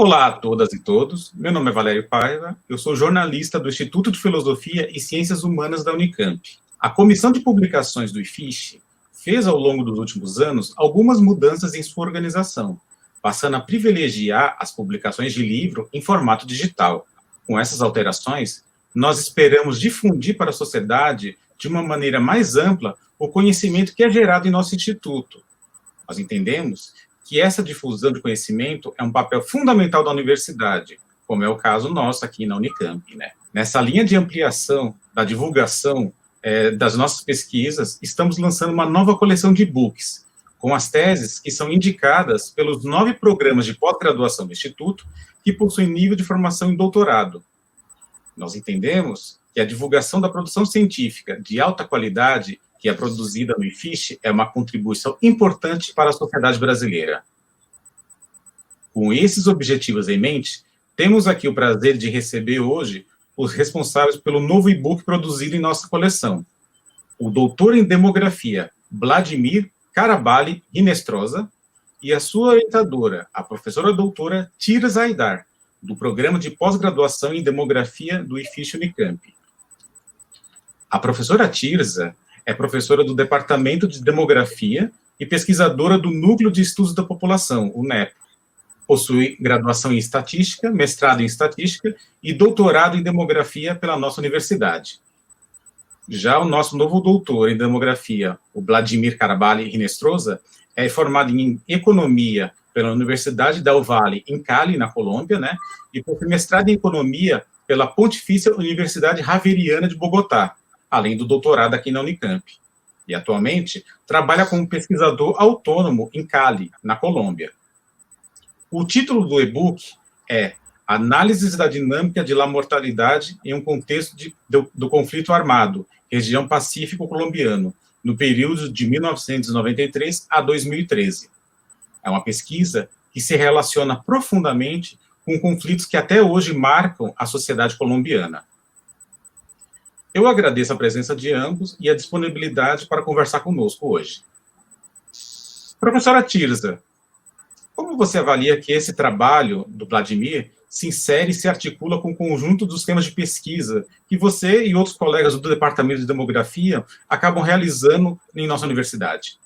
Olá a todas e todos, meu nome é Valério Paiva, eu sou jornalista do Instituto de Filosofia e Ciências Humanas da Unicamp. A Comissão de Publicações do IFISH fez, ao longo dos últimos anos, algumas mudanças em sua organização, passando a privilegiar as publicações de livro em formato digital. Com essas alterações, nós esperamos difundir para a sociedade, de uma maneira mais ampla, o conhecimento que é gerado em nosso instituto. Nós entendemos que essa difusão de conhecimento é um papel fundamental da universidade, como é o caso nosso aqui na Unicamp, né? Nessa linha de ampliação da divulgação das nossas pesquisas, estamos lançando uma nova coleção de e-books, com as teses que são indicadas pelos 9 programas de pós-graduação do Instituto, que possuem nível de formação em doutorado. Nós entendemos que a divulgação da produção científica de alta qualidade que é produzida no IFISH é uma contribuição importante para a sociedade brasileira. Com esses objetivos em mente, temos aqui o prazer de receber hoje os responsáveis pelo novo e-book produzido em nossa coleção. O doutor em demografia, Vladimir Carabali Rinestrosa, e a sua orientadora, a professora doutora Tirza Aidar, do programa de pós-graduação em demografia do IFISH Unicamp. A professora Tirza é professora do Departamento de Demografia e pesquisadora do Núcleo de Estudos da População, o NEP. Possui graduação em Estatística, mestrado em Estatística e doutorado em Demografia pela nossa universidade. Já o nosso novo doutor em Demografia, o Vladimir Carabali Rinestrosa, é formado em Economia pela Universidade del Valle, em Cali, na Colômbia, né? E possui mestrado em Economia pela Pontifícia Universidade Javeriana de Bogotá, além do doutorado aqui na Unicamp. E, atualmente, trabalha como pesquisador autônomo em Cali, na Colômbia. O título do e-book é Análises da Dinâmica de la Mortalidade em um Contexto do Conflito Armado, Região Pacífico Colombiano, no período de 1993 a 2013. É uma pesquisa que se relaciona profundamente com conflitos que até hoje marcam a sociedade colombiana. Eu agradeço a presença de ambos e a disponibilidade para conversar conosco hoje. Professora Tirza, como você avalia que esse trabalho do Vladimir se insere e se articula com o conjunto dos temas de pesquisa que você e outros colegas do Departamento de Demografia acabam realizando em nossa universidade?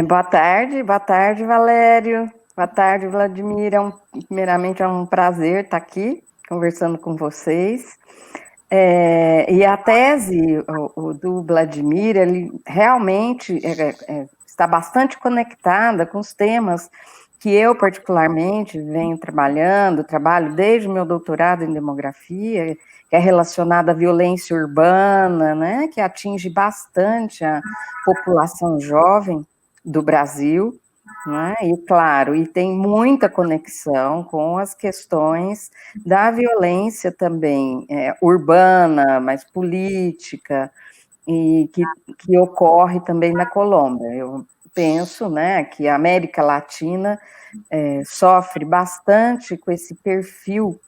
Boa tarde, Valério. Boa tarde, Vladimir. Primeiramente, é um prazer estar aqui conversando com vocês. E a tese do Vladimir, ele realmente está bastante conectada com os temas que eu, particularmente, trabalho desde o meu doutorado em demografia, que é relacionado à violência urbana, né, que atinge bastante a população jovem do Brasil, né, e, claro, e tem muita conexão com as questões da violência também urbana, mais política, e que ocorre também na Colômbia. Eu penso, né, que a América Latina sofre bastante com esse perfil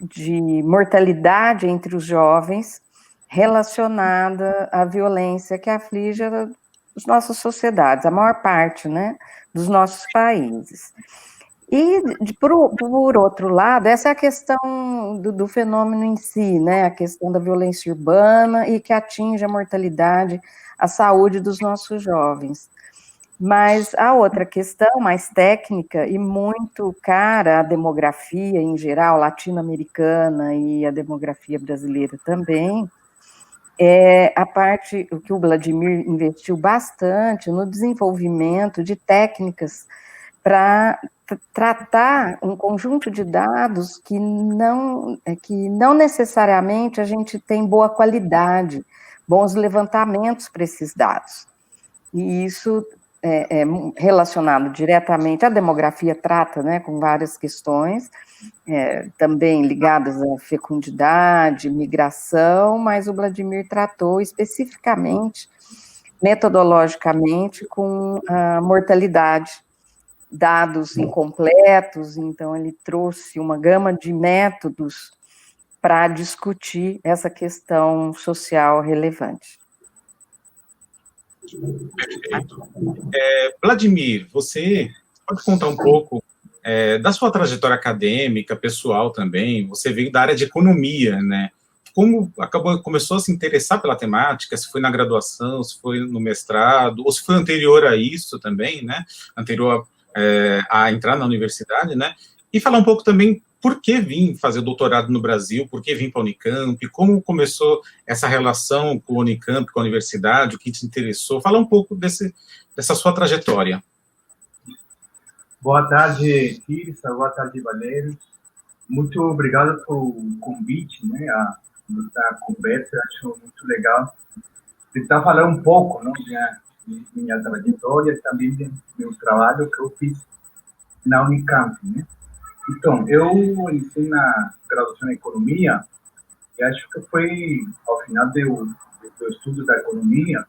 de mortalidade entre os jovens relacionada à violência que aflige as nossas sociedades, a maior parte, né, dos nossos países. E, por outro lado, essa é a questão do fenômeno em si, né, a questão da violência urbana e que atinge a mortalidade, a saúde dos nossos jovens. Mas a outra questão, mais técnica e muito cara à demografia em geral, latino-americana e a demografia brasileira também, é a parte que o Vladimir investiu bastante no desenvolvimento de técnicas para tratar um conjunto de dados que não necessariamente a gente tem boa qualidade, bons levantamentos para esses dados. E isso é relacionado diretamente, a demografia trata, né, com várias questões, também ligadas à fecundidade, migração, mas o Vladimir tratou especificamente, metodologicamente, com a mortalidade, dados incompletos, então ele trouxe uma gama de métodos para discutir essa questão social relevante. Perfeito. Vladimir, você pode contar um pouco Da sua trajetória acadêmica, pessoal também, você veio da área de economia, né? Como começou a se interessar pela temática, se foi na graduação, se foi no mestrado, ou se foi anterior a isso também, né? Anterior a entrar na universidade, né? E falar um pouco também por que vim fazer doutorado no Brasil, por que vim para a Unicamp, como começou essa relação com a Unicamp, com a universidade, o que te interessou. Fala um pouco dessa sua trajetória. Boa tarde, Tirsa. Boa tarde, Valério. Muito obrigado pelo convite, né, a essa conversa. Acho muito legal tentar falar um pouco, não, de minha trajetória e também do meu trabalho que eu fiz na Unicamp, né? Então, eu iniciei na graduação em economia e acho que foi ao final do estudo da economia,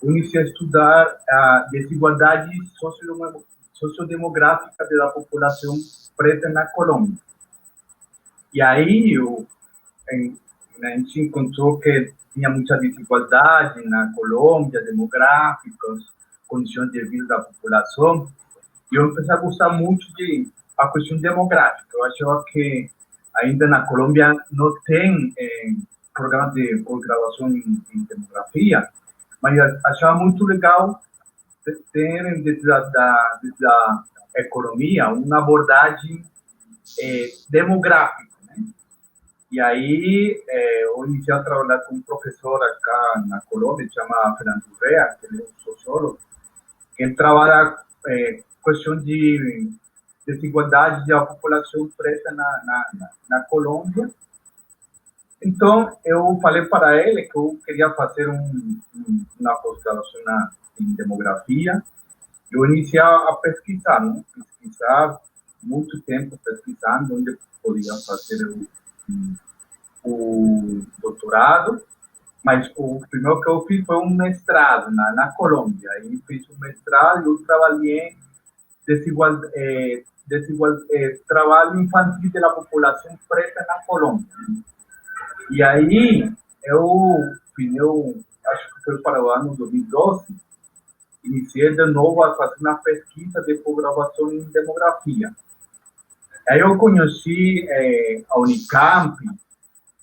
eu iniciei a estudar a desigualdade sociodemográfica da população preta na Colômbia. E aí a gente encontrou que tinha muita desigualdade na Colômbia, demográficas, condições de vida da população. E eu comecei a gostar muito a questão demográfica. Eu acho que ainda na Colômbia não tem programa de pós-graduação em demografia, mas achava muito legal ter desde a economia uma abordagem demográfica, né? E aí eu iniciei a trabalhar com um professor acá na Colômbia, se chama Fernando Urrea, que ele é um sociólogo, que ele trabalha questão de desigualdade da população preta na Colômbia. Então, eu falei para ele que eu queria fazer uma pós-graduação em demografia. Eu iniciei a pesquisar, né? Pesquisar, muito tempo pesquisando onde eu podia fazer o doutorado, mas o primeiro que eu fiz foi um mestrado na Colômbia. Aí fiz um mestrado e eu trabalhei trabalho infantil da população preta na Colômbia. E aí, acho que foi para o ano 2012, iniciei de novo a fazer uma pesquisa de pós-graduação em demografia. Aí eu conheci a Unicamp,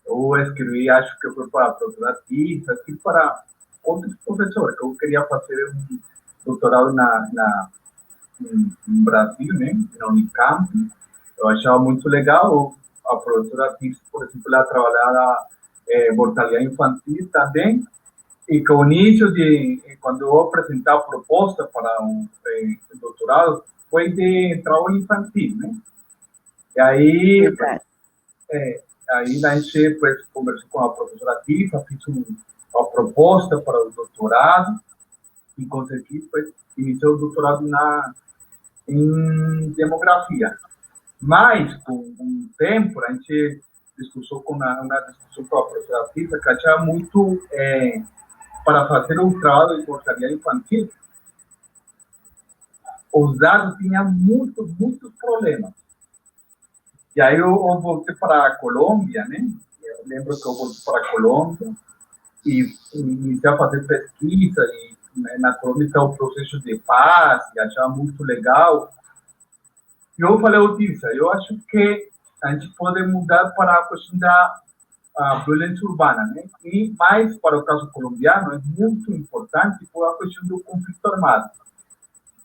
eu escrevi, acho que foi para a professora Tirsa, assim, para outros professores, que eu queria fazer um doutorado no Brasil, né, na Unicamp. Eu achava muito legal. A professora Tirsa, por exemplo, ela trabalhava mortalidade infantil também, e com o início quando eu apresentar a proposta para um doutorado, foi de trabalho infantil, né? E aí, aí a gente conversou com a professora Tirsa, fiz uma proposta para o doutorado, e consegui, iniciar o doutorado em demografia. Mas, com um tempo, a gente discutiu com uma discussão com a professora Tirsa, que achava muito, para fazer um trabalho de mortalidade infantil, os dados tinham muitos problemas. E aí eu voltei para a Colômbia, né? Eu lembro que eu voltei para a Colômbia e iniciei a fazer pesquisa, e na Colômbia está o processo de paz, e achava muito legal. E eu falei, Tirsa, eu acho que a gente pode mudar para a questão da violência urbana, né? E mais para o caso colombiano, é muito importante por a questão do conflito armado.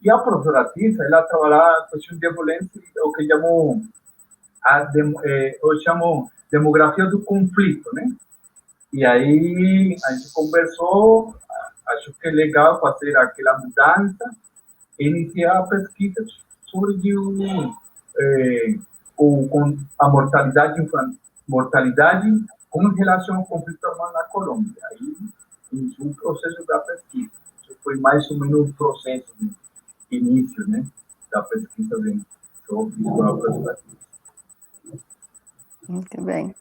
E a professora Tirsa, ela trabalha a questão de violência, o que eu chamo demografia do conflito, né? E aí a gente conversou, acho que é legal fazer aquela mudança, iniciar a pesquisa sobre a mortalidade com relação ao conflito armado na Colômbia. Aí iniciou o processo da pesquisa. Isso foi mais ou menos o processo de início, né, da pesquisa sobre a perspectiva. Muito bem.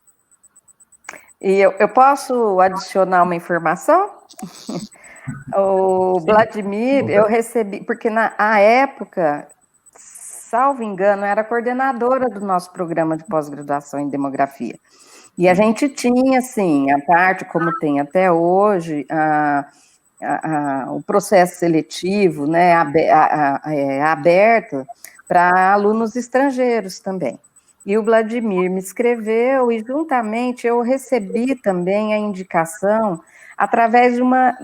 E eu posso adicionar uma informação? O Vladimir, eu recebi, porque na época, salvo engano, era coordenadora do nosso programa de pós-graduação em demografia. E a gente tinha, assim, a parte, como tem até hoje, o processo seletivo, né, aberto para alunos estrangeiros também. E o Vladimir me escreveu, e juntamente eu recebi também a indicação através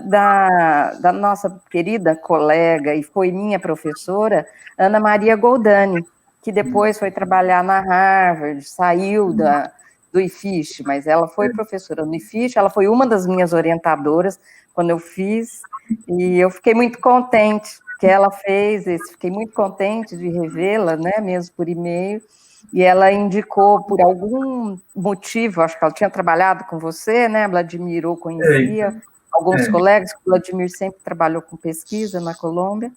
da nossa querida colega, e foi minha professora, Ana Maria Goldani, que depois foi trabalhar na Harvard, saiu do IFISH, mas ela foi professora no IFISH, ela foi uma das minhas orientadoras quando eu fiz, e eu fiquei muito contente que ela fez isso, fiquei muito contente de revê-la, né, mesmo por e-mail, e ela indicou por algum motivo, acho que ela tinha trabalhado com você, né, Vladimir, ou conhecia alguns colegas, o Vladimir sempre trabalhou com pesquisa na Colômbia,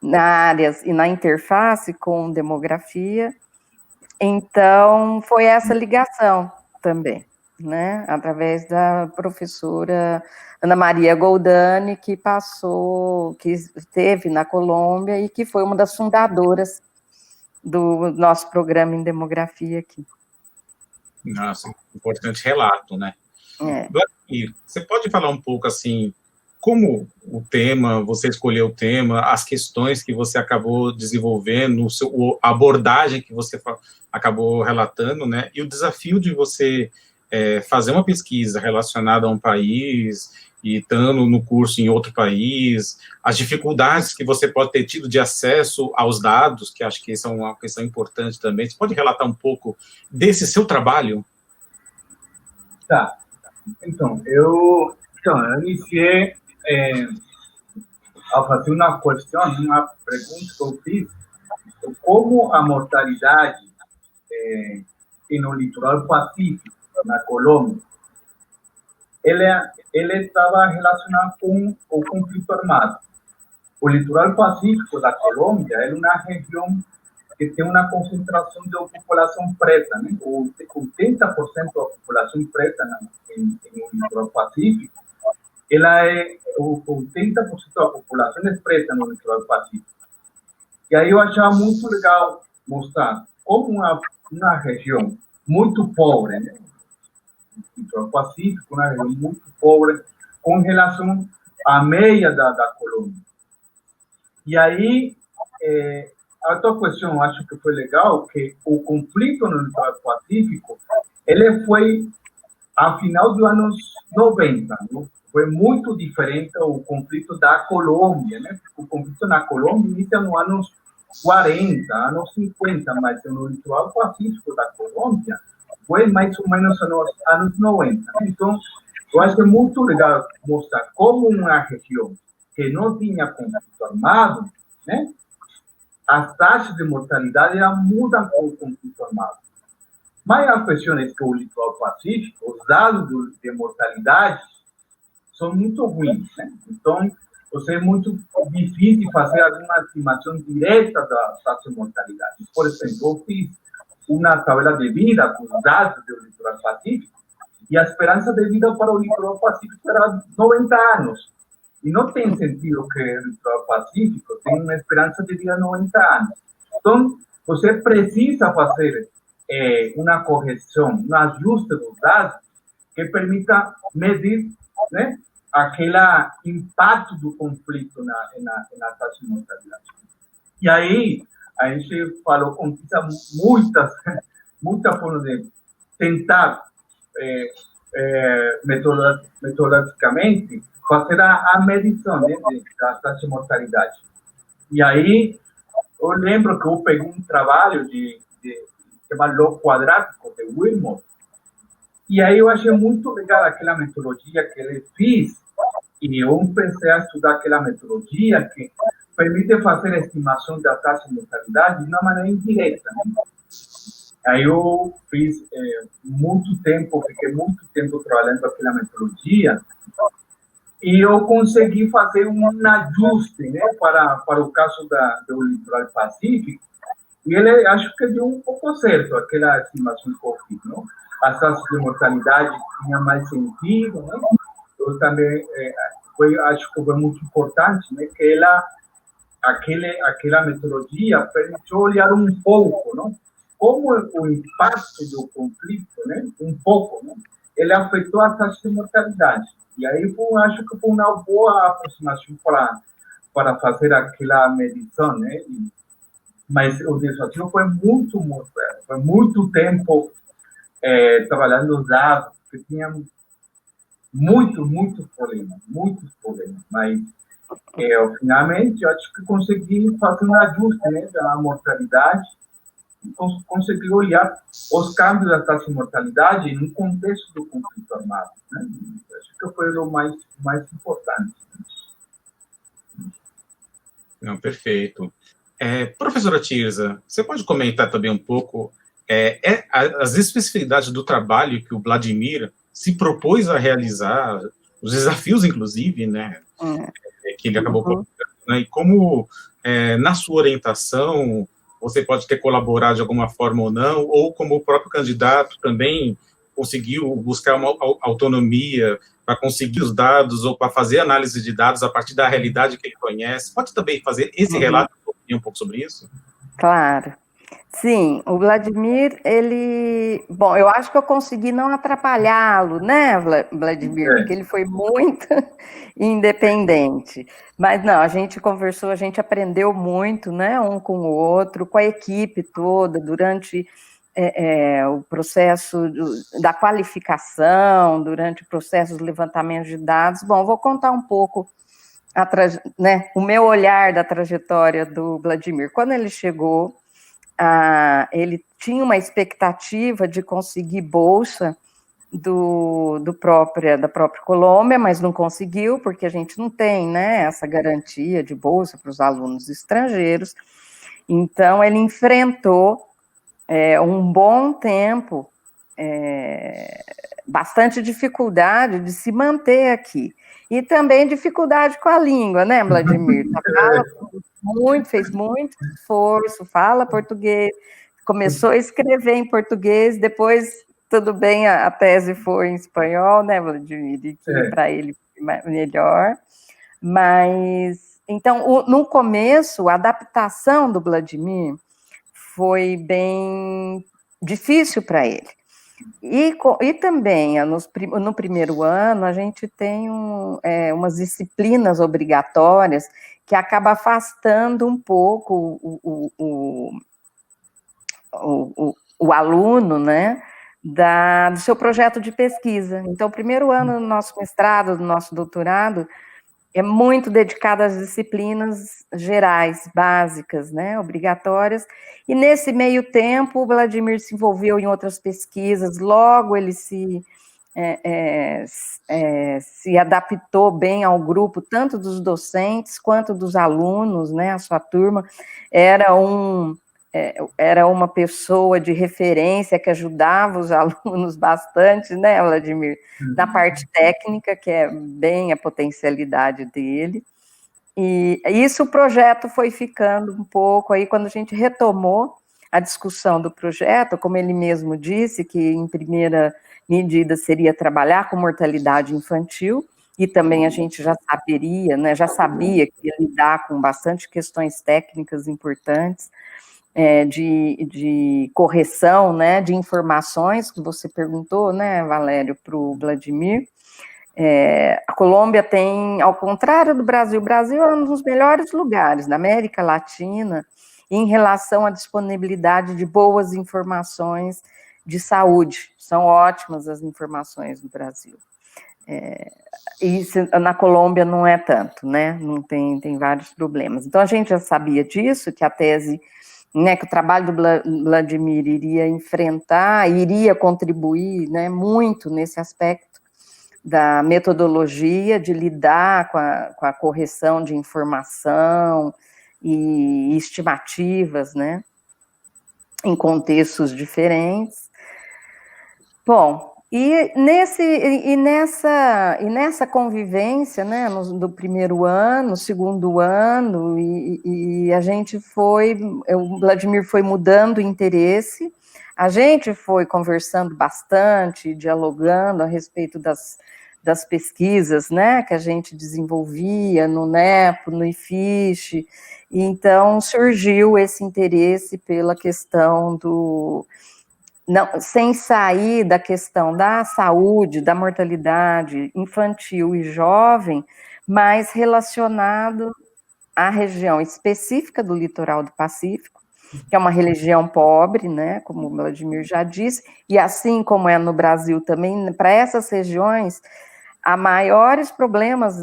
na áreas e na interface com demografia, então foi essa ligação também, né, através da professora Ana Maria Goldani, que esteve na Colômbia e que foi uma das fundadoras do nosso programa em demografia aqui. Nossa, importante relato, né? É. Você pode falar um pouco, assim, como o tema, você escolheu o tema, as questões que você acabou desenvolvendo, a abordagem que você acabou relatando, né? E o desafio de você fazer uma pesquisa relacionada a um país e estando no curso em outro país, as dificuldades que você pode ter tido de acesso aos dados, que acho que isso é uma questão importante também. Você pode relatar um pouco desse seu trabalho? Tá. Então, eu iniciei a fazer uma questão, uma pergunta que eu fiz, como a mortalidade no litoral pacífico, na Colômbia, ele estava relacionado com o conflito armado. O litoral pacífico da Colômbia é uma região que tem uma concentração de população preta, né? 80% da população preta no litoral pacífico, ela é 80% da população é preta no litoral pacífico. E aí eu achava muito legal mostrar como uma região muito pobre, né? O litoral pacífico, uma região muito pobre com relação à média da Colômbia. E aí, a outra questão, acho que foi legal, que o conflito no litoral pacífico, ele foi a final dos anos 90, né? Foi muito diferente do conflito da Colômbia, né? O conflito na Colômbia inicia nos anos 40, anos 50, mas no litoral pacífico da Colômbia foi mais ou menos nos anos 90. Né? Então, eu acho que é muito legal mostrar como uma região que não tinha conflito armado, né? As taxas de mortalidade mudam com o conflito armado. Mas a questão é que o litoral pacífico, os dados de mortalidade são muito ruins, né? Então, é muito difícil fazer alguma estimação direta da taxa de mortalidade. Por exemplo, eu fiz uma tabela de vida com os dados do litoral pacífico e a esperança de vida para o litoral pacífico era 90 anos. E não tem sentido que o litoral pacífico tenha uma esperança de vida de 90 anos. Então, você precisa fazer uma correção, um ajuste dos dados que permita medir, né, aquele impacto do conflito na taxa de mortalidade. E aí, a gente falou com muitas formas de tentar, metodologicamente, fazer a medição, né, da taxa de mortalidade. E aí, eu lembro que eu peguei um trabalho que chama log quadrático, de Wilmot, e aí eu achei muito legal aquela metodologia que ele fez, e eu comecei a estudar aquela metodologia que permite fazer a estimação da taxa de mortalidade de uma maneira indireta, né? Aí eu fiz fiquei muito tempo trabalhando com aquela metodologia, e eu consegui fazer um ajuste, né, para o caso do litoral pacífico, e ele acho que deu um pouco certo, aquela estimação que eu fiz, não? As taxas de mortalidade tinham mais sentido, né? Eu também acho que foi muito importante, né, que aquela metodologia permitiu olhar um pouco, não? Como o impacto do conflito, né, um pouco, né, ele afetou a taxa de mortalidade. E aí acho que foi uma boa aproximação para fazer aquela medição, né? mas o desafio foi muito tempo trabalhando os dados, porque tinha muitos problemas, mas finalmente eu acho que consegui fazer um ajuste, né, da mortalidade, e consegui olhar os câmbios da taxa de mortalidade no contexto do conflito armado, né? Acho que foi o mais importante. Não, perfeito. Professora Tirza, você pode comentar também um pouco as especificidades do trabalho que o Vladimir se propôs a realizar, os desafios, inclusive, né, que ele acabou colocando, né, e como, na sua orientação, você pode ter colaborado de alguma forma ou não, ou como o próprio candidato também conseguiu buscar uma autonomia para conseguir os dados ou para fazer análise de dados a partir da realidade que ele conhece. Pode também fazer esse relato um pouco sobre isso? Claro. Sim, o Vladimir, bom, eu acho que eu consegui não atrapalhá-lo, né, Vladimir, porque ele foi muito independente. Mas não, a gente conversou, a gente aprendeu muito, né, um com o outro, com a equipe toda, durante o processo da qualificação, durante o processo do levantamento de dados. Bom, vou contar um pouco né, o meu olhar da trajetória do Vladimir. Quando ele chegou, ele tinha uma expectativa de conseguir bolsa da própria Colômbia, mas não conseguiu, porque a gente não tem, né, essa garantia de bolsa para os alunos estrangeiros. Então, ele enfrentou um bom tempo, bastante dificuldade de se manter aqui. E também dificuldade com a língua, né, Vladimir? Fez muito esforço, fala português, começou a escrever em português, depois, tudo bem, a tese foi em espanhol, né, Vladimir? E que para ele foi melhor. Mas, então, no começo, a adaptação do Vladimir foi bem difícil para ele. E também, no primeiro ano, a gente tem umas disciplinas obrigatórias que acaba afastando um pouco o aluno, né, do seu projeto de pesquisa. Então, o primeiro ano do nosso mestrado, do nosso doutorado, é muito dedicado às disciplinas gerais, básicas, né, obrigatórias, e nesse meio tempo o Vladimir se envolveu em outras pesquisas, logo ele se adaptou bem ao grupo, tanto dos docentes quanto dos alunos, né, a sua turma, era uma pessoa de referência que ajudava os alunos bastante, né, Vladimir, na parte técnica, que é bem a potencialidade dele. E isso, o projeto foi ficando um pouco, aí quando a gente retomou a discussão do projeto, como ele mesmo disse, que em primeira medida seria trabalhar com mortalidade infantil, e também a gente já sabia que ia lidar com bastante questões técnicas importantes, de correção, né, de informações, que você perguntou, né, Valério, para o Vladimir. A Colômbia tem, ao contrário do Brasil, o Brasil é um dos melhores lugares da América Latina em relação à disponibilidade de boas informações de saúde. São ótimas as informações do Brasil. E na Colômbia não é tanto, né? Não tem vários problemas. Então, a gente já sabia disso, que a tese, né, que o trabalho do Vladimir iria contribuir, né, muito nesse aspecto da metodologia, de lidar com a correção de informação e estimativas, né, em contextos diferentes. Bom, nessa convivência, né, do primeiro ano, segundo ano, e a gente o Vladimir foi mudando o interesse, a gente foi conversando bastante, dialogando a respeito das pesquisas, né, que a gente desenvolvia no NEPO, no IFISH, e então surgiu esse interesse pela questão sem sair da questão da saúde, da mortalidade infantil e jovem, mas relacionado à região específica do litoral do Pacífico, que é uma religião pobre, né, como o Vladimir já disse, e assim como é no Brasil também, para essas regiões, há maiores problemas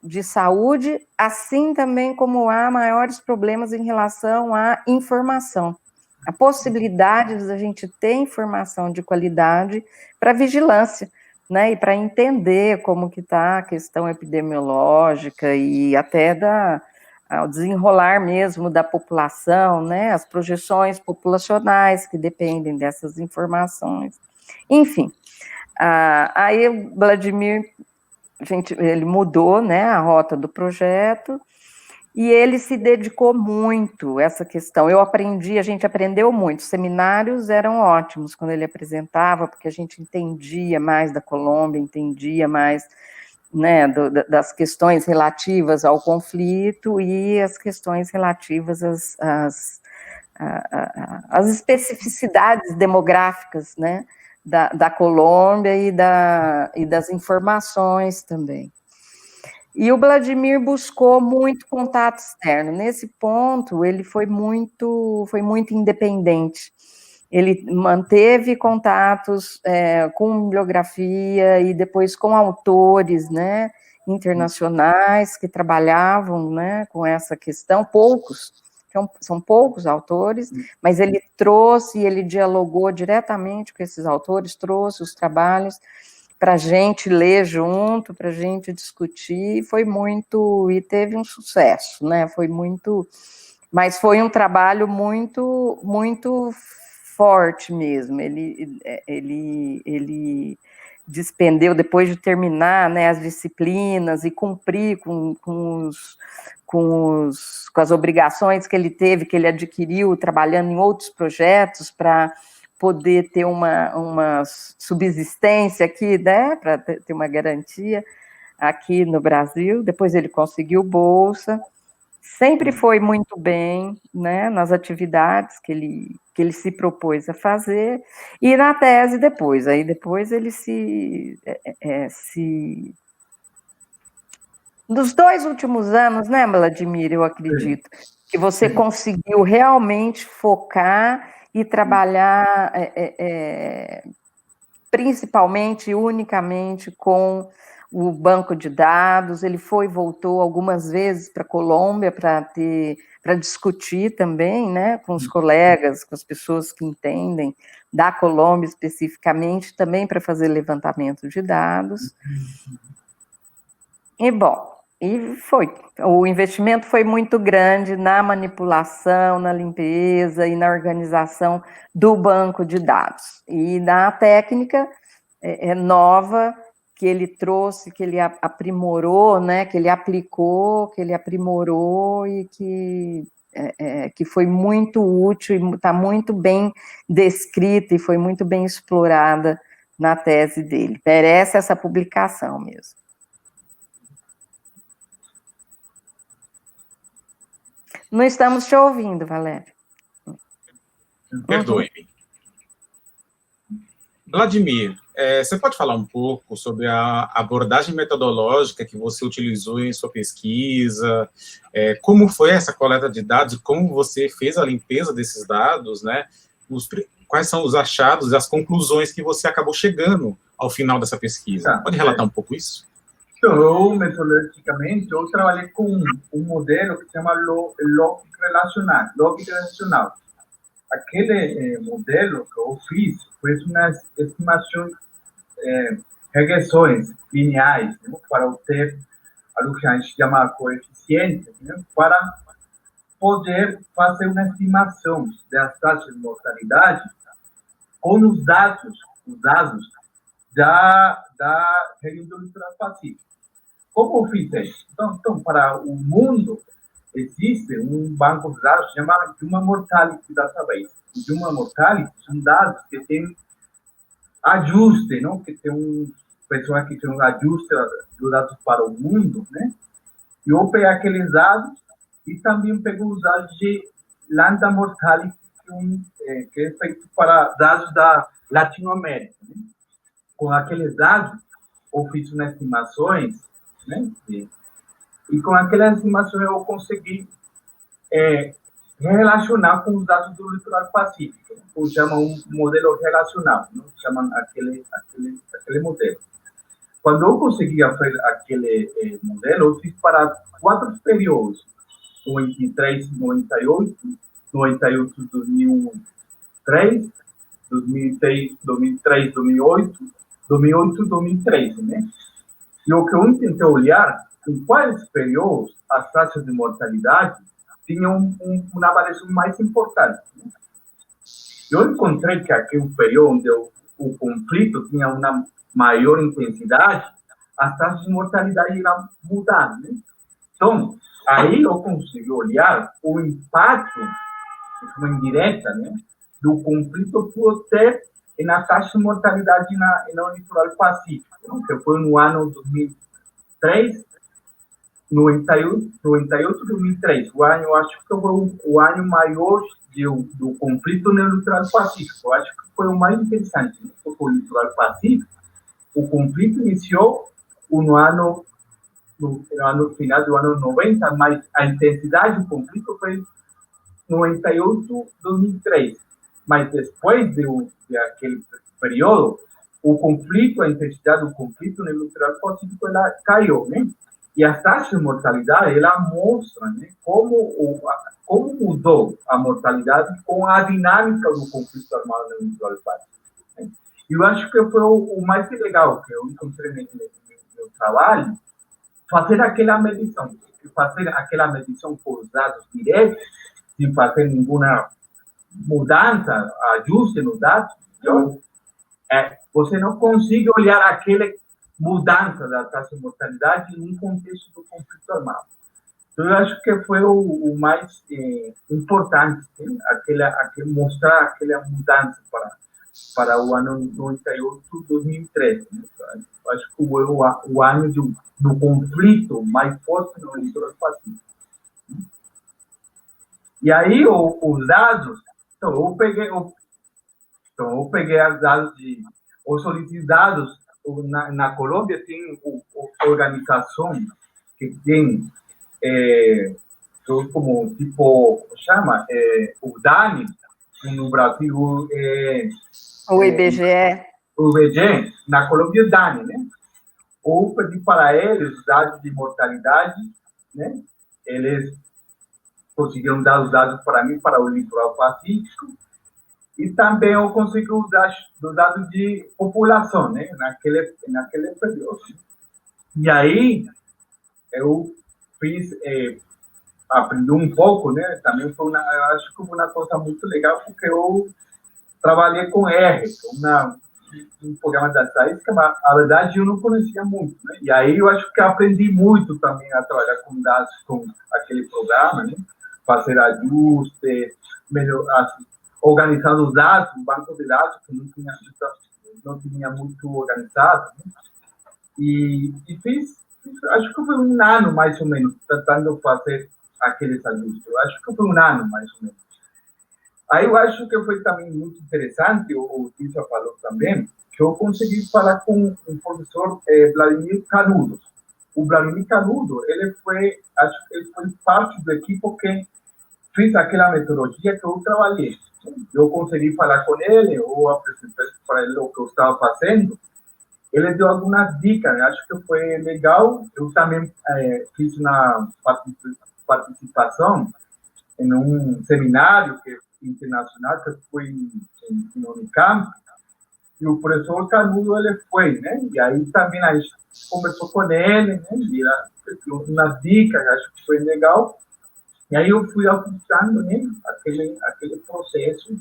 de saúde, assim também como há maiores problemas em relação à informação. A possibilidade de a gente ter informação de qualidade para vigilância, né, e para entender como que está a questão epidemiológica e até ao desenrolar mesmo da população, né, as projeções populacionais que dependem dessas informações. Enfim, aí o Vladimir, ele mudou, né, a rota do projeto, e ele se dedicou muito a essa questão. A gente aprendeu muito. Os seminários eram ótimos quando ele apresentava, porque a gente entendia mais da Colômbia, entendia mais, né, das questões relativas ao conflito e as questões relativas às especificidades demográficas, né, da Colômbia e das informações também. E o Vladimir buscou muito contato externo. Nesse ponto, ele foi muito independente. Ele manteve contatos com bibliografia e depois com autores, né, internacionais que trabalhavam, né, com essa questão, são poucos autores, mas ele dialogou diretamente com esses autores, trouxe os trabalhos para a gente ler junto, para a gente discutir, e teve um sucesso, né? Mas foi um trabalho muito, muito forte mesmo. Ele despendeu, depois de terminar, né, as disciplinas e cumprir com as obrigações que ele teve, que ele adquiriu trabalhando em outros projetos para poder ter uma subsistência aqui, né, para ter uma garantia aqui no Brasil. Depois ele conseguiu bolsa, sempre foi muito bem, né, nas atividades que ele se propôs a fazer, e na tese depois ele nos 2 últimos anos, né, Vladimir, eu acredito, que você conseguiu realmente focar e trabalhar principalmente, unicamente com o banco de dados. Ele voltou algumas vezes para a Colômbia para discutir também, né, com os colegas, com as pessoas que entendem da Colômbia especificamente, também para fazer levantamento de dados. O investimento foi muito grande na manipulação, na limpeza e na organização do banco de dados. E na técnica nova que ele trouxe, que ele aprimorou, né, que ele aplicou, que ele aprimorou e que foi muito útil e está muito bem descrita e foi muito bem explorada na tese dele. Merece essa publicação mesmo. Não estamos te ouvindo, Valério. Perdoe-me. Vladimir, você pode falar um pouco sobre a abordagem metodológica que você utilizou em sua pesquisa, como foi essa coleta de dados, como você fez a limpeza desses dados, né? Quais são os achados e as conclusões que você acabou chegando ao final dessa pesquisa? Pode relatar um pouco isso? Então, metodologicamente, eu trabalhei com um modelo que se chama lógica relacional. Aquele modelo que eu fiz foi uma estimação, regressões lineares, né, para obter algo que a gente chama coeficiente, né, para poder fazer uma estimação das taxas de mortalidade com os dados da região do litoral pacífico. Como eu fiz isso? Então, para o mundo, existe um banco de dados chamado Human Mortality Database. Human Mortality são dados que têm ajuste, não? Que tem pessoas que tem um ajuste dos dados para o mundo, né? E eu peguei aqueles dados e também peguei os dados de Lambda Mortality, que é feito para dados da Latinoamérica, né? Com aqueles dados, eu fiz umas estimações, né? E com aquelas estimações eu consegui relacionar com os dados do litoral pacífico, ou chamam um modelo relacional, não? Chamam aquele modelo. Quando eu consegui fazer aquele modelo, eu fiz para 4 períodos, 93, 98, 98, 2003, 2003, 2003, 2008, 2008, 2013, né? E o que eu tentei olhar, em quais períodos as taxas de mortalidade tinham uma variação mais importante. Né? Eu encontrei que aquele período onde o conflito tinha uma maior intensidade, as taxas de mortalidade iam mudar. Né? Então, aí eu consegui olhar o impacto, de forma indireta, né, do conflito por ter na taxa de mortalidade no litoral pacífico, né, que foi no ano 2003, 98, 2003. O ano, eu acho que foi o ano maior do conflito no litoral pacífico. Eu acho que foi o mais interessante, né, porque o litoral pacífico, o conflito iniciou no ano final do ano 90, mas a intensidade do conflito foi 98, 2003. Mas depois daquele período, o conflito, a intensidade do conflito no litoral pacífico, ela caiu, né? E a taxa de mortalidade, ela mostra, né, como mudou a mortalidade com a dinâmica do conflito armado no litoral pacífico. Né? E eu acho que foi o mais legal que eu encontrei no meu trabalho, fazer aquela medição com os dados diretos, sem fazer nenhuma mudança, ajuste no dados, você não consegue olhar aquela mudança da taxa de mortalidade em um contexto do conflito armado. Então, eu acho que foi o mais importante, né? Mostrar aquela mudança para o ano 98, 2013. Né? Eu acho que foi o ano do conflito mais forte no litoral pacífico. E aí, os dados, então, eu peguei os dados os solicitados na Colômbia, tem organização que tem, como, tipo, chama, o DANI, no Brasil, o IBGE. O IBGE, na Colômbia, o DANI, né? Ou pedi para eles os dados de mortalidade, né? Eles conseguiram dar os dados para mim, para o litoral pacífico, e também eu consegui os dados de população, né, naquele período. E aí, eu fiz, aprendi um pouco, né, também foi eu acho que foi uma coisa muito legal, porque eu trabalhei com R, um programa da estadística, mas, a verdade, eu não conhecia muito, né, e aí eu acho que aprendi muito também a trabalhar com dados, com aquele programa, né, fazer ajustes, organizar os dados, um banco de dados que não tinha muito organizado, né? E fiz, acho que foi um ano mais ou menos, tentando fazer aqueles ajustes. Eu acho que foi um ano mais ou menos. Aí eu acho que foi também muito interessante, o Tícia falou também, que eu consegui falar com o professor Vladimir Canudo. O Vladimir Canudo, acho que ele foi parte do equipe que fiz aquela metodologia que eu trabalhei. Eu consegui falar com ele, eu apresentei para ele o que eu estava fazendo. Ele deu algumas dicas, acho que foi legal. Eu também fiz uma participação em um seminário internacional que foi em Unicamp, e o professor Canudo, ele foi, né? E aí também a gente conversou com ele, né? E ele deu umas dicas, acho que foi legal. E aí eu fui aplicando, né, aquele processo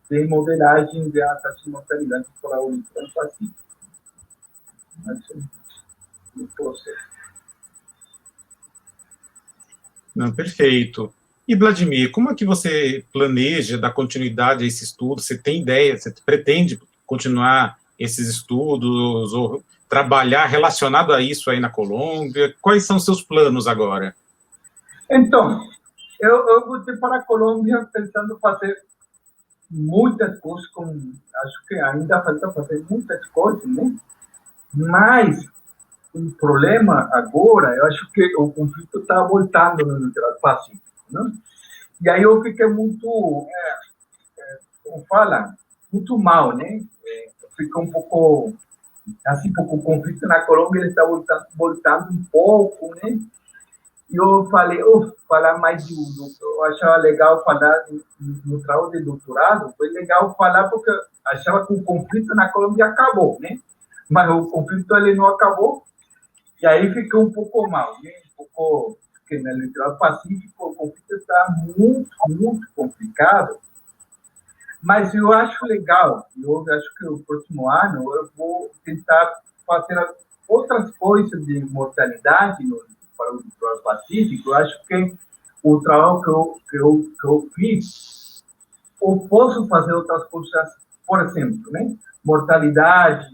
de modelagem de taxa de mortalidade para o litoral pacífico. O processo. Não, perfeito. E, Vladimir, como é que você planeja dar continuidade a esse estudo? Você tem ideia, você pretende continuar esses estudos ou trabalhar relacionado a isso aí na Colômbia? Quais são os seus planos agora? Então, eu voltei para a Colômbia pensando fazer muitas coisas, acho que ainda falta fazer muitas coisas, né? Mas o problema agora, eu acho que o conflito está voltando no litoral pacífico, né? E aí eu fiquei muito, como fala, muito mal, né? Fiquei um pouco, assim, porque o conflito na Colômbia ele está voltando um pouco, né? E eu falei, falar mais eu achava legal falar no trabalho de doutorado, foi legal falar porque achava que o conflito na Colômbia acabou, né? Mas o conflito ele não acabou, e aí fiquei um pouco mal, né? Um pouco, porque no litoral pacífico o conflito está muito, muito complicado, mas eu acho legal, eu acho que o próximo ano eu vou tentar fazer outras coisas de mortalidade para o litoral pacífico. Eu acho que o trabalho que eu fiz, eu posso fazer outras coisas, por exemplo, né? Mortalidade,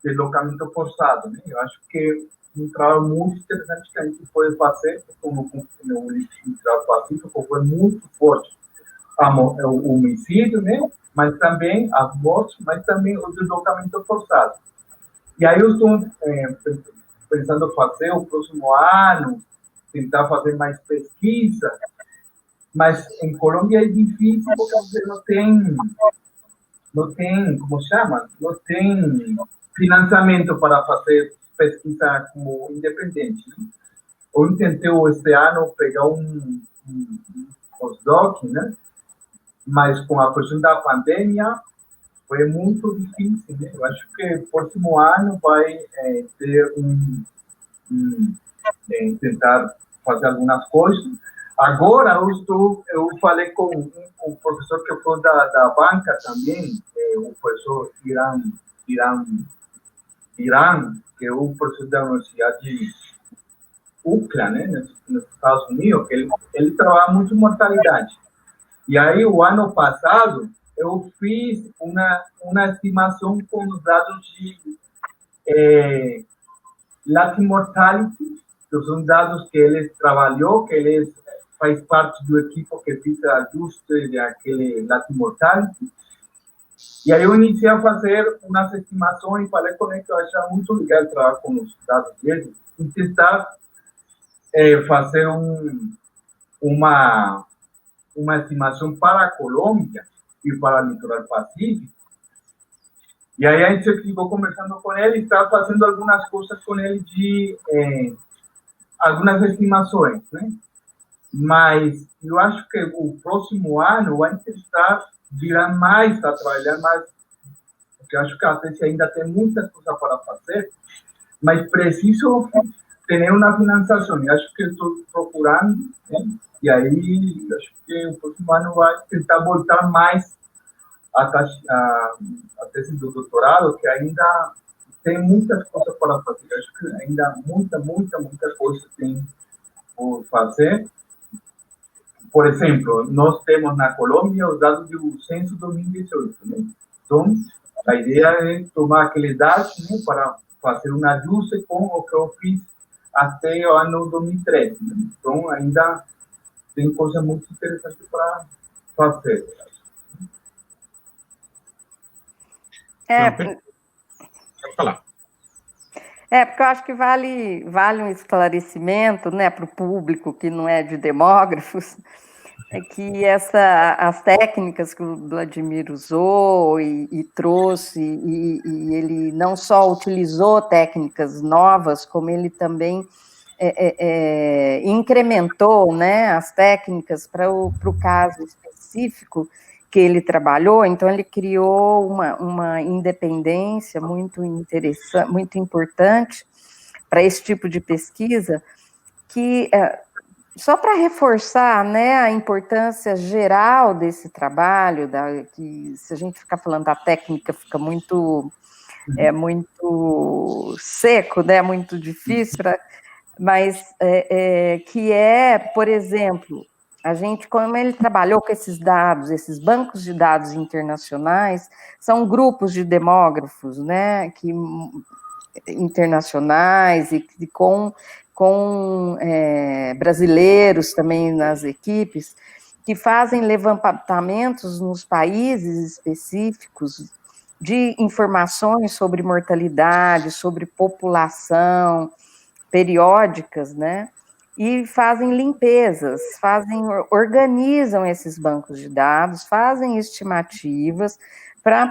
deslocamento forçado, né? Eu acho que é um trabalho muito interessante que a gente pode fazer, como no litoral pacífico foi muito forte o homicídio, né? Mas também as mortes, mas também o deslocamento forçado. E aí eu estou pensando fazer o próximo ano, tentar fazer mais pesquisa, mas em Colômbia é difícil porque você não tem, como chama? Não tem financiamento para fazer pesquisa como independente. Né? Eu tentei este ano pegar um postdoc, né? Mas com a questão da pandemia foi muito difícil, né? Eu acho que o próximo ano vai ter tentar fazer algumas coisas. Agora eu falei com um professor que foi da banca também, o professor Irã, que é o professor da Universidade de UCLA, né, nos Estados Unidos, que ele trabalha muito em mortalidade. E aí, o ano passado, eu fiz uma estimação com os dados de Latin Mortality, que são dados que ele trabalhou, que ele faz parte do equipo que fez o ajuste daquele Latin Mortality. E aí eu iniciei a fazer umas estimações e falei com ele que eu achava muito legal trabalhar com os dados dele e tentar fazer uma estimação para a Colômbia e para o litoral pacífico. E aí a gente ficou conversando com ele e estava fazendo algumas coisas com ele de algumas estimações, né? Mas eu acho que o próximo ano vai tentar virar mais, a trabalhar mais, porque eu acho que a gente ainda tem muitas coisas para fazer, mas preciso ter uma financiação. Eu acho que estou procurando, né? E aí acho que o próximo ano vai tentar voltar mais a tese do doutorado, que ainda tem muitas coisas para fazer. Eu acho que ainda muita coisa tem por fazer. Por exemplo, nós temos na Colômbia os dados do censo 2018. Né? Então, a ideia é tomar aqueles dados, né, para fazer um ajuste com o que eu fiz até o ano 2013. Né? Então, ainda tem coisa muito interessante para fazer. Pode falar. Porque eu acho que vale um esclarecimento, né, para o público que não é de demógrafos, é que as técnicas que o Vladimir usou e trouxe, e ele não só utilizou técnicas novas, como ele também incrementou, né, as técnicas para o caso específico que ele trabalhou. Então ele criou uma independência muito interessante, muito importante para esse tipo de pesquisa, que só para reforçar, né, a importância geral desse trabalho, que se a gente ficar falando da técnica fica muito seco, né, muito difícil, mas que por exemplo, a gente, como ele trabalhou com esses dados, esses bancos de dados internacionais, são grupos de demógrafos, né, internacionais e com brasileiros também nas equipes, que fazem levantamentos nos países específicos de informações sobre mortalidade, sobre população, periódicas, né? e fazem limpezas, organizam esses bancos de dados, fazem estimativas para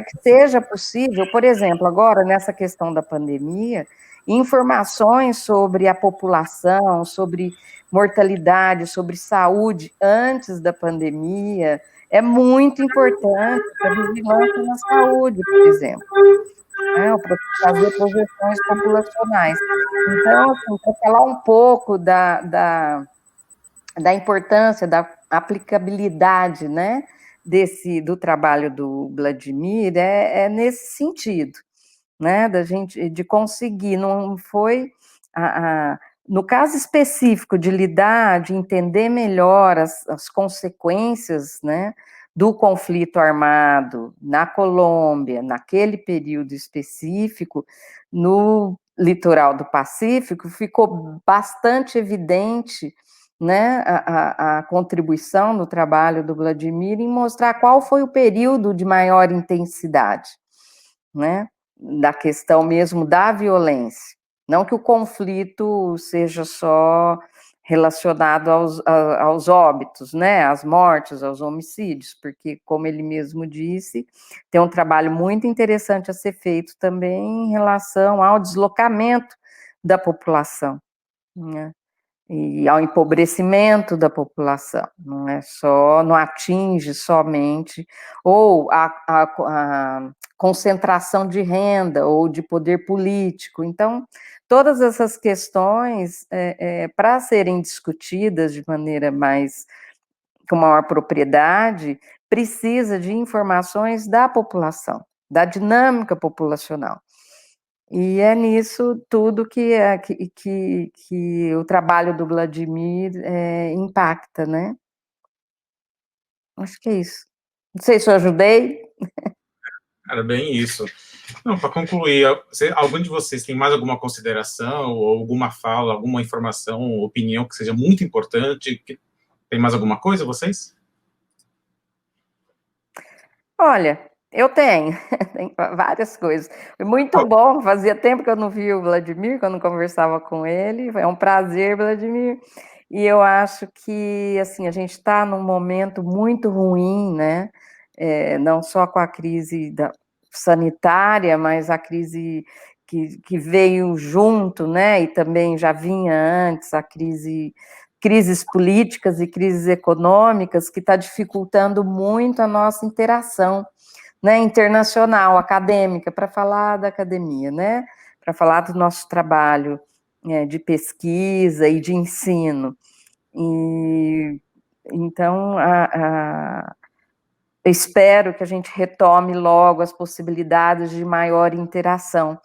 que seja possível, por exemplo, agora nessa questão da pandemia, informações sobre a população, sobre mortalidade, sobre saúde antes da pandemia, é muito importante para a vigilância na saúde, por exemplo, né, para fazer projeções populacionais. Então, assim, para falar um pouco da importância, da aplicabilidade, né, do trabalho do Vladimir, é nesse sentido, né, de conseguir, não foi, no caso específico de lidar, de entender melhor as consequências, né, do conflito armado na Colômbia, naquele período específico, no litoral do Pacífico, ficou bastante evidente, né, a contribuição no trabalho do Vladimir em mostrar qual foi o período de maior intensidade, né, da questão mesmo da violência. Não que o conflito seja só relacionado aos óbitos, né, às mortes, aos homicídios, porque, como ele mesmo disse, tem um trabalho muito interessante a ser feito também em relação ao deslocamento da população, né, e ao empobrecimento da população, não atinge somente, ou a concentração de renda, ou de poder político. Então, todas essas questões, para serem discutidas de maneira com maior propriedade, precisa de informações da população, da dinâmica populacional. E é nisso tudo que o trabalho do Vladimir impacta, né? Acho que é isso. Não sei se eu ajudei. Era bem isso. Não, para concluir, algum de vocês tem mais alguma consideração, ou alguma fala, alguma informação, opinião que seja muito importante? Tem mais alguma coisa, vocês? Olha, eu tenho, tem várias coisas. Foi muito bom, fazia tempo que eu não vi o Vladimir, que eu não conversava com ele. É um prazer, Vladimir. E eu acho que, assim, a gente está num momento muito ruim, né? Não só com a crise sanitária, mas a crise que veio junto, né? E também já vinha antes, crises políticas e crises econômicas, que está dificultando muito a nossa interação, né, internacional, acadêmica, para falar da academia, né? Para falar do nosso trabalho de pesquisa e de ensino. E então, eu espero que a gente retome logo as possibilidades de maior interação,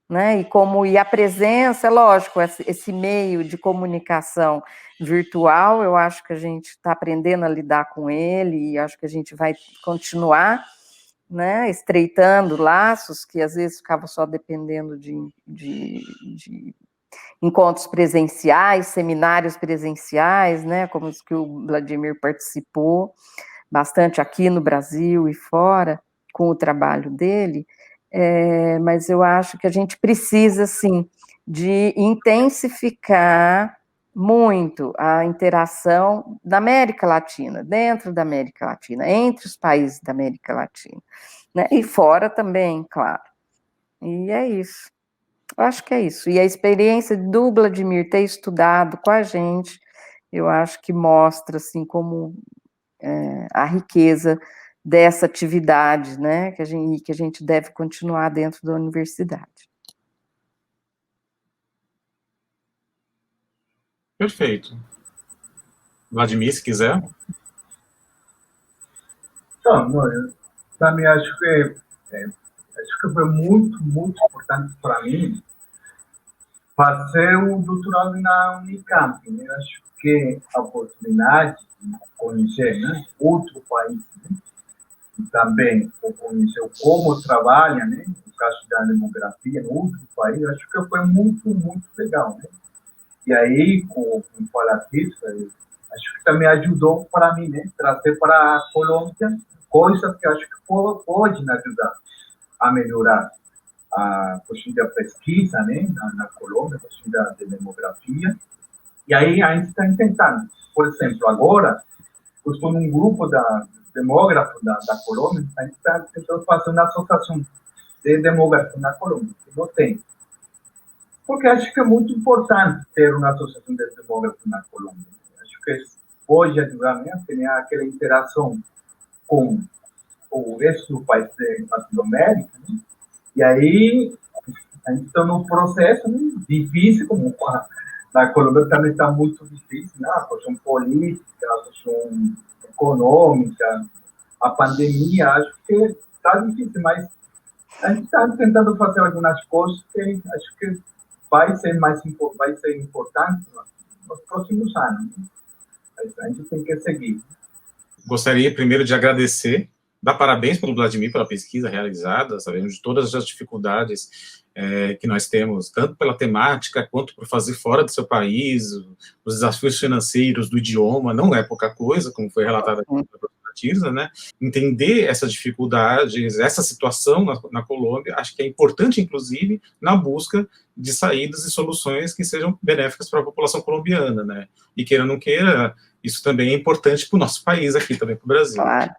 né? E a presença, é lógico, esse meio de comunicação virtual, eu acho que a gente está aprendendo a lidar com ele, e acho que a gente vai continuar, né, estreitando laços que às vezes ficavam só dependendo de encontros presenciais, seminários presenciais, né, como os que o Vladimir participou bastante aqui no Brasil e fora, com o trabalho dele, mas eu acho que a gente precisa, sim, de intensificar muito a interação da América Latina, dentro da América Latina, entre os países da América Latina, né? E fora também, claro. E é isso. Eu acho que é isso. E a experiência do Vladimir ter estudado com a gente, eu acho que mostra, assim, como a riqueza dessa atividade, né, que a gente deve continuar dentro da universidade. Perfeito. Vladimir, se quiser. Não, eu também acho que foi muito, muito importante para mim fazer o doutorado na Unicamp. Né? Acho que a oportunidade de conhecer, né, outro país, né, e também conhecer como trabalha, né, no caso da demografia, em outro país, acho que foi muito, muito legal. Né? E aí, com falar disso, acho que também ajudou para mim, né, trazer para a Colômbia coisas que acho que pode ajudar a melhorar a questão da pesquisa, né, na Colômbia, a questão da demografia, E aí a gente está tentando, por exemplo, agora, eu estou num grupo da demógrafos da Colômbia, a gente está tentando fazer uma associação de demógrafos na Colômbia, que não tem. Porque acho que é muito importante ter uma associação de demógrafos na Colômbia. Acho que pode ajudar a ter aquela interação com o resto do país de Latinoamérica, né? E aí a gente está num processo, né, difícil, como na Colômbia também está muito difícil, né? A questão política, a questão econômica, a pandemia, acho que está difícil, mas a gente está tentando fazer algumas coisas que acho que vai ser importante nos próximos anos. A gente tem que seguir. Gostaria primeiro de agradecer, dar parabéns pelo Vladimir, pela pesquisa realizada, sabemos de todas as dificuldades que nós temos, tanto pela temática, quanto por fazer fora do seu país, os desafios financeiros do idioma, não é pouca coisa, como foi relatado aqui pela professora Tirza, né? Entender essas dificuldades, essa situação na Colômbia, acho que é importante, inclusive, na busca de saídas e soluções que sejam benéficas para a população colombiana, né? E queira ou não queira, isso também é importante para o nosso país aqui, também para o Brasil. Claro.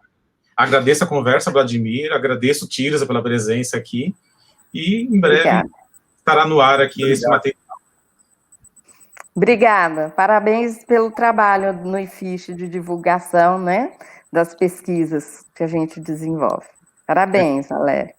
Agradeço a conversa, Vladimir, agradeço Tirza pela presença aqui, e em breve estará no ar aqui esse material. Obrigada, parabéns pelo trabalho no IFISH de divulgação, né, das pesquisas que a gente desenvolve. Parabéns, Valério.